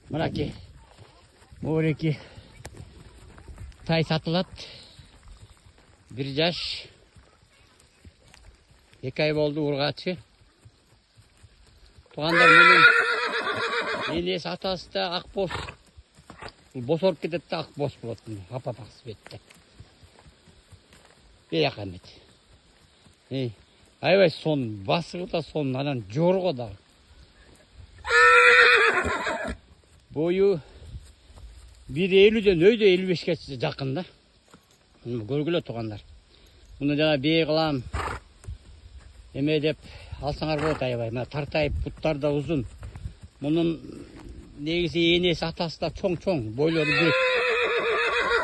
Mınaki Moreki tay satılat. Bir yaş 2 ay oldu urgaçı. Tuğanlar bunun enesi atası da akboz. Boz olup ketedi de akboz болады. Hapa-hapaqsız betті. Бейақамет. Айбай сон басығы да сон анан жорго да. Бойы 1.50'ден өйді 55'ке жақында. Көргілі туғандар. Мұны жана бей қылам. Еме деп алсаңар болады айбай. Тартайып бұттар да ұзын. Мұның негізі енесі атасы да чоң-чоң. Бойлары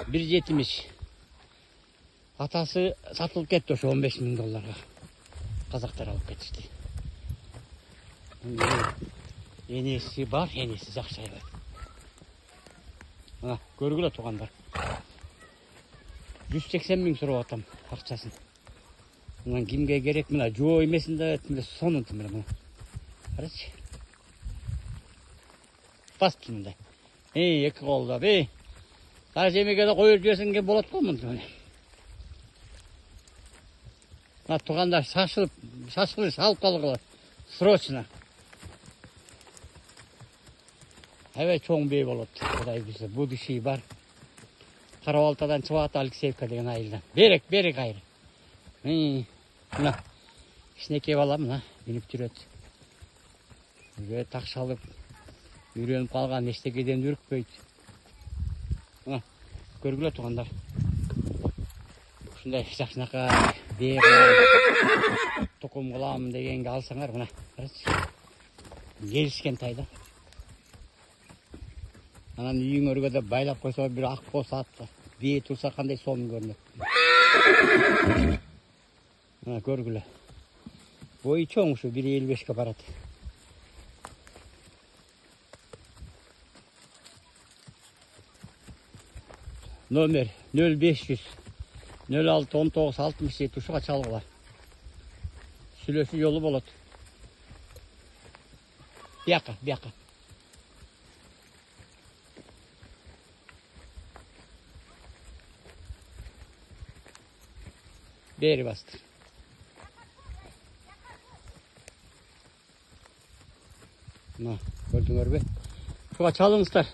бір жетіміш. Атасы сатылып кетті ошо $15.000. Қазақтар алып кетишти. Енесі бар, енесі жақсы айбай. Ана, көргілі туғандар. 180.000 сұрап атам ақшасын. Мынан кимге керек, мына жоо емесін да сонын тымыр мына. Қарашы. Басты мындай. Екі қолда, бей. Сары жемеге де қойыр жесінге болады ғой мұнда. Мына туғандар шашылып салып қалғылар. Срочно. Әбей чоң бей болады. Құдай бізді будущий бар. Қарауалтадан Чывата Алексеевка деген айылдан. Берек айыры. Мына, кішінеке бала мына, мініп жүреді. Үйге тақшалып, үйреніп қалған ештекеден үрікпейді. Мына, көргілі туғандар. Шындай жақшынақа бей қылам, тұқым қылам дегенге алсаңар, мына. Келіскен тайда. Анан үйің өргөде байлап қойса бір ақ болса атты. Бей тұрса қандай соның көрінеді. Мына көргілі. Бойы чоң ұшы 1.55'ке барады. Номер 0500 06 19 67 ұшыға чалғылар. Сүлесі жолы болады. Бияқа. Beri bastır. Gördüңөр бе? Şuğa çalыңızlar.